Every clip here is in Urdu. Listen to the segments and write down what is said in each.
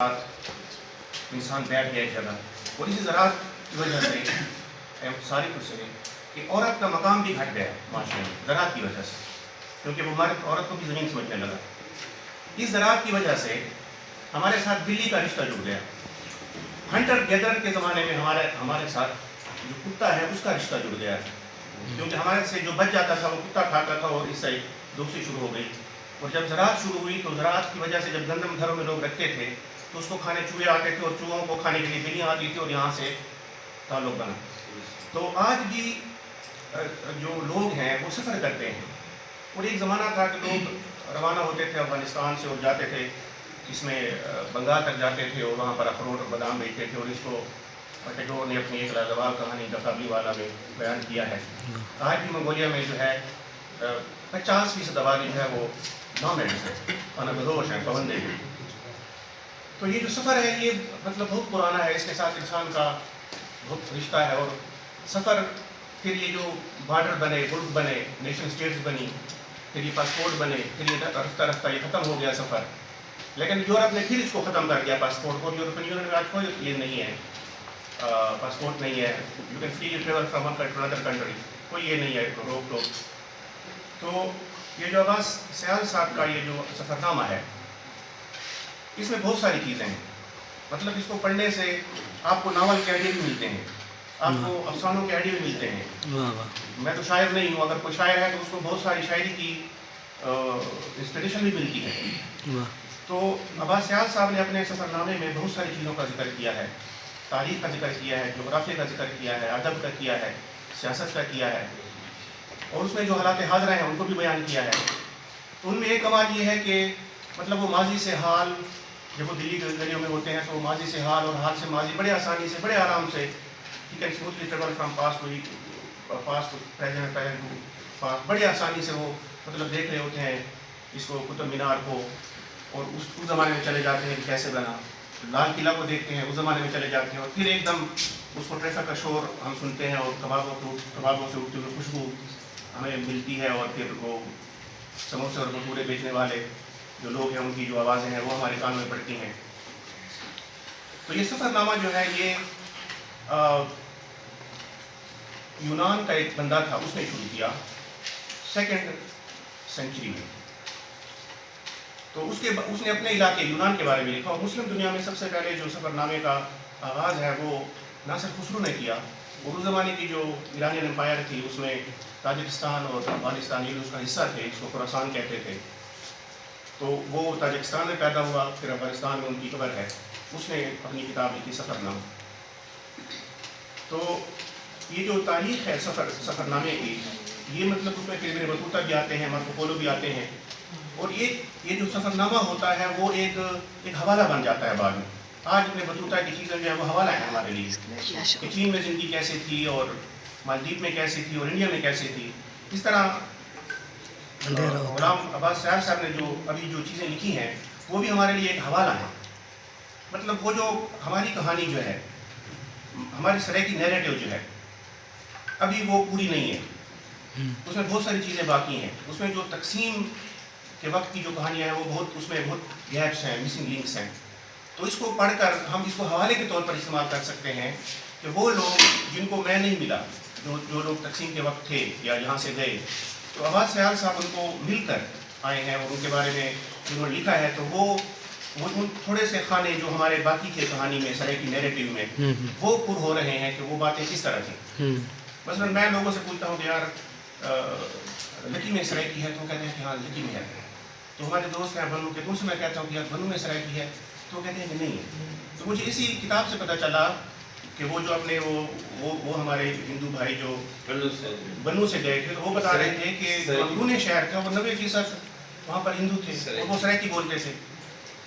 انسان بیٹھ گیا ایک جگہ اور اسی زراعت کی وجہ سے ساری کچھ سنیں کہ عورت کا مقام بھی گھٹ گیا معاشرے میں زراعت کی وجہ سے، کیونکہ وہ مرد عورت کو بھی زمین سمجھنے لگا۔ اس زراعت کی وجہ سے ہمارے ساتھ بلی کا رشتہ جڑ گیا۔ ہنٹر گیدر کے زمانے میں ہمارے ساتھ جو کتا ہے اس کا رشتہ جڑ گیا، کیونکہ ہمارے سے جو بچ جاتا تھا وہ کتا کھاتا تھا اور اس سے دوسری شروع ہو گئی۔ اور جب زراعت شروع ہوئی تو زراعت کی وجہ سے جب گندم گھروں میں لوگ رکھتے تھے تو اس کو کھانے چوہے آتے تھے اور چوہوں کو کھانے کے لیے بلیاں آتی تھی اور یہاں سے تعلق بنا۔ تو آج بھی جو لوگ ہیں وہ سفر کرتے ہیں، اور ایک زمانہ تھا کہ لوگ روانہ ہوتے تھے افغانستان سے اور جاتے تھے اس میں بنگال تک جاتے تھے اور وہاں پر اخروٹ اور بادام بیچتے تھے، اور اس کو ٹیگور نے اپنی ایک لاجواب کہانی قبلی والا میں بیان کیا ہے۔ آج بھی منگولیا میں جو ہے 50% آبادی جو ہے وہ نامڈس ہے، انبدوش ہیں، پابندے ہیں۔ تو یہ جو سفر ہے یہ مطلب بہت پرانا ہے، اس کے ساتھ انسان کا بہت رشتہ ہے۔ اور سفر پھر یہ جو بارڈر بنے، ملک بنے، نیشن اسٹیٹس بنی، پھر یہ پاسپورٹ بنے، پھر یہ رفتہ رفتہ یہ ختم ہو گیا سفر۔ لیکن یورپ نے پھر اس کو ختم کر دیا پاسپورٹ کو۔ یورپین یونین میں آج کوئی یہ نہیں ہے، پاسپورٹ نہیں ہے، you can freely travel from one country to other country, کوئی یہ نہیں ہے روک ٹوک۔ تو یہ جو عباس سیال صاحب کا یہ جو سفر نامہ ہے اس میں بہت ساری چیزیں ہیں، مطلب اس کو پڑھنے سے آپ کو ناول کے آئیڈیا بھی ملتے ہیں، آپ کو افسانوں کے آئیڈیا بھی ملتے ہیں۔ میں تو شاعر نہیں ہوں، اگر کوئی شاعر ہے تو اس کو بہت ساری شاعری کی انسپریشن بھی ملتی ہے۔ تو عباس سیال صاحب نے اپنے سفر نامے میں بہت ساری چیزوں کا ذکر کیا ہے، تاریخ کا ذکر کیا ہے، جغرافیہ کا ذکر کیا ہے، ادب کا کیا ہے، سیاست کا کیا ہے، اور اس میں جو حالات حاضرہ ہیں ان کو بھی بیان کیا ہے۔ تو ان میں ایک کمال یہ ہے کہ مطلب وہ ماضی سے حال، جب وہ دلی کے گلیوں میں ہوتے ہیں تو وہ ماضی سے حال اور حال سے ماضی بڑے آسانی سے، بڑے آرام سے فرام پاسٹ بڑی آسانی سے وہ مطلب دیکھ رہے ہوتے ہیں اس کو، قطب مینار کو، اور اس زمانے میں چلے جاتے ہیں کہ کیسے بنا، لال قلعہ کو دیکھتے ہیں اس زمانے میں چلے جاتے ہیں، اور پھر ایک دم اس کو ٹریفک کا شور ہم سنتے ہیں اور کبابوں سے اٹھتی ہوئی خوشبو ہمیں ملتی ہے، اور پھر وہ سموسے اور بھٹورے بیچنے والے جو لوگ ہیں ان کی جو آوازیں ہیں وہ ہمارے کانوں میں پڑتی ہیں۔ تو یہ سفر نامہ جو ہے یہ یونان کا ایک بندہ تھا، اس نے شروع کیا 2nd سینچری میں۔ تو اس نے اپنے علاقے یونان کے بارے میں لکھا، اور مسلم دنیا میں سب سے پہلے جو سفر نامے کا آغاز ہے وہ ناصر خسرو نے کیا۔ اور اس زمانے کی جو ایرانین امپائر تھی اس میں تاجکستان اور افغانستان یہ اس کا حصہ تھے، اس کو خراسان کہتے تھے۔ تو وہ تاجکستان میں پیدا ہوا، پھر افغانستان میں ان کی قبر ہے، اس نے اپنی کتاب لکھی سفر نامہ۔ تو یہ جو تاریخ ہے سفر نامے کی، یہ مطلب اس میں پھر ابن بطوطہ بھی آتے ہیں، مارکو پولو بھی آتے ہیں، اور یہ جو سفر نامہ ہوتا ہے وہ ایک حوالہ بن جاتا ہے بعد میں۔ آج ابن بطوطہ کی چیزیں جو ہے وہ حوالہ ہے ہمارے لیے کہ چین میں زندگی کیسے تھی، اور مالدیپ میں کیسی تھی، اور انڈیا میں کیسی تھی۔ اس طرح غلام عباس سیال صاحب نے جو ابھی جو چیزیں لکھی ہیں وہ بھی ہمارے لیے ایک حوالہ ہے۔ مطلب وہ جو ہماری کہانی جو ہے، ہماری سرائکی نیریٹو جو ہے ابھی وہ پوری نہیں ہے، اس میں بہت ساری چیزیں باقی ہیں۔ اس میں جو تقسیم کے وقت کی جو کہانیاں ہیں وہ اس میں بہت گیپس ہیں، مسنگ لنکس ہیں۔ تو اس کو پڑھ کر ہم اس کو حوالے کے طور پر استعمال کر سکتے ہیں کہ وہ لوگ جن کو میں نہیں ملا، جو لوگ تقسیم کے وقت تھے یا یہاں سے گئے، تو عباس سیال صاحب ان کو مل کر آئے ہیں اور ان کے بارے میں انہوں نے لکھا ہے۔ تو وہ تھوڑے سے خانے جو ہمارے باقی تھے کہانی میں، سرائکی نیریٹو میں، وہ پر ہو رہے ہیں کہ وہ باتیں کس طرح تھیں۔ مثلاً میں لوگوں سے پوچھتا ہوں کہ یار لکی میں سرائکی ہے، تو کہتے ہیں کہ ہاں لکی میں ہے۔ تو ہمارے دوست ہیں بنو کے، تو ان سے میں کہتا ہوں کہ یار بنو میں سرائکی ہے، تو کہتے ہیں کہ نہیں ہے۔ تو مجھے اسی کتاب سے پتہ چلا کہ وہ جو اپنے وہ ہمارے ہندو بھائی جو بنو سے گئے تھے، وہ بتا رہے تھے کہ اندرون شہر تھا وہ 90% وہاں پر ہندو تھے اور وہ سرائکی بولتے تھے۔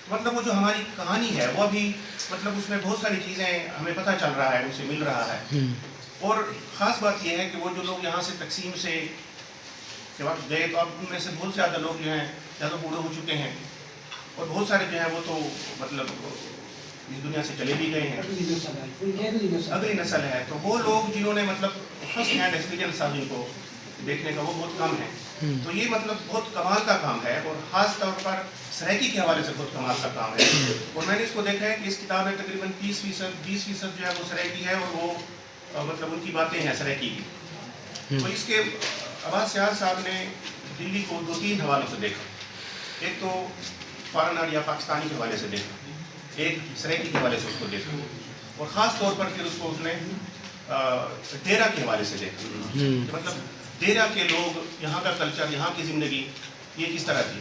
مطلب وہ جو ہماری کہانی ہے وہ ابھی مطلب اس میں بہت ساری چیزیں ہمیں پتہ چل رہا ہے، ان سے مل رہا ہے۔ اور خاص بات یہ ہے کہ وہ جو لوگ یہاں سے تقسیم سے کے وقت گئے تو اب ان میں سے بہت زیادہ لوگ جو ہیں زیادہ بوڑھے ہو چکے ہیں، اور بہت سارے جو ہیں وہ تو مطلب اس دنیا سے چلے بھی گئے ہیں، اگلی نسل ہے۔ تو وہ لوگ جنہوں نے مطلب فرسٹ ہینڈ ایکسپیرینس تھا جن کو دیکھنے کا، وہ بہت کم ہے۔ تو یہ مطلب بہت کمال کا کام ہے، اور خاص طور پر سرائکی کے حوالے سے بہت کمال کا کام ہے. اور میں نے اس کو دیکھا ہے کہ اس کتاب میں تقریباً 20% جو ہے وہ سرائکی ہے، اور وہ مطلب ان کی باتیں ہیں سرائکی کی. تو اس کے عباس سیال صاحب نے دلی کو 2-3 حوالوں سے دیکھا. ایک تو فارنر یا پاکستانی کے حوالے سے دیکھا، ایک سرائکی کے حوالے سے اس کو دیکھا، اور خاص طور پر پھر اس کو اس نے ڈیرا کے حوالے سے دیکھا کہ مطلب ڈیرا کے لوگ، یہاں کا کلچر، یہاں کی زندگی یہ کس طرح تھی.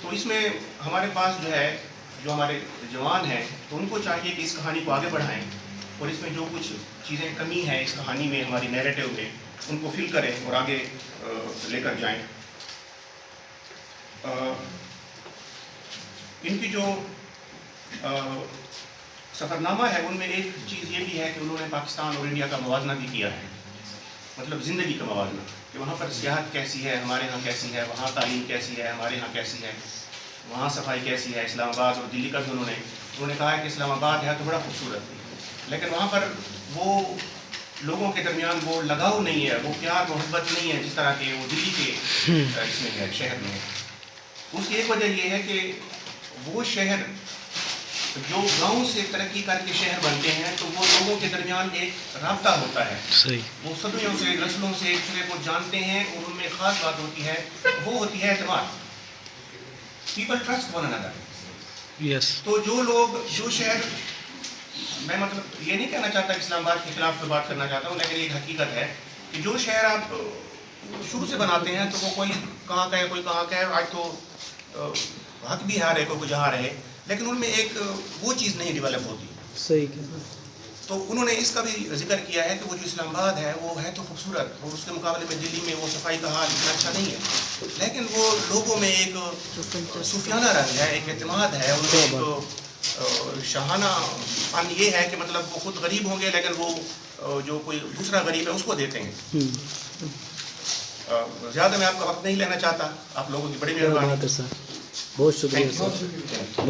تو اس میں ہمارے پاس جو ہے، جو ہمارے جوان ہیں، تو ان کو چاہیے کہ اس کہانی کو آگے بڑھائیں، اور اس میں جو کچھ چیزیں کمی ہیں اس کہانی میں، ہماری نیریٹو میں، ان کو فل کریں اور آگے لے کر جائیں. ان کی جو سفر نامہ ہے ان میں ایک چیز یہ بھی ہے کہ انہوں نے پاکستان اور انڈیا کا موازنہ بھی کیا ہے، مطلب زندگی کا موازنہ، کہ وہاں پر سیاحت کیسی ہے، ہمارے ہاں کیسی ہے، وہاں تعلیم کیسی ہے، ہمارے ہاں کیسی ہے، وہاں صفائی کیسی ہے. اسلام آباد اور دلی کا بھی انہوں نے کہا ہے کہ اسلام آباد ہے تو بڑا خوبصورت، لیکن وہاں پر وہ لوگوں کے درمیان وہ لگاؤ نہیں ہے، وہ پیار محبت نہیں ہے جس طرح کے وہ دلی کے اس میں ہے، شہر میں ہے. اس کی ایک وجہ یہ ہے کہ وہ شہر جو گاؤں سے ترقی کر کے شہر بنتے ہیں تو وہ لوگوں کے درمیان ایک رابطہ ہوتا ہے. وہ صدیوں سے، نسلوں سے ایک دوسرے کو جانتے ہیں، اور ان میں خاص بات ہوتی ہے، وہ ہوتی ہے اعتماد. People trust one another. تو جو لوگ، جو شہر، میں مطلب یہ نہیں کہنا چاہتا کہ اسلام آباد کے خلاف میں بات کرنا چاہتا ہوں، لیکن ایک حقیقت ہے کہ جو شہر آپ شروع سے بناتے ہیں تو وہ کوئی کہاں کا ہے، کوئی کہاں کا ہے. آج تو حق بھی ہارے کوئی جہاں رہے، لیکن ان میں ایک وہ چیز نہیں ڈیولپ ہوتی. صحیح. تو انہوں نے اس کا بھی ذکر کیا ہے کہ وہ جو اسلام آباد ہے وہ ہے تو خوبصورت، اور اس کے مقابلے میں دلی میں وہ صفائی کا حال اتنا اچھا نہیں ہے، لیکن وہ لوگوں میں ایک صوفیانہ رنگ ہے، ایک اعتماد ہے، ان میں ایک شاہانہ پن یہ ہے کہ مطلب وہ خود غریب ہوں گے لیکن وہ جو کوئی دوسرا غریب ہے اس کو دیتے ہیں. زیادہ میں آپ کا وقت نہیں لینا چاہتا. آپ لوگوں کی بڑی مہربانی. بہت شکریہ سر.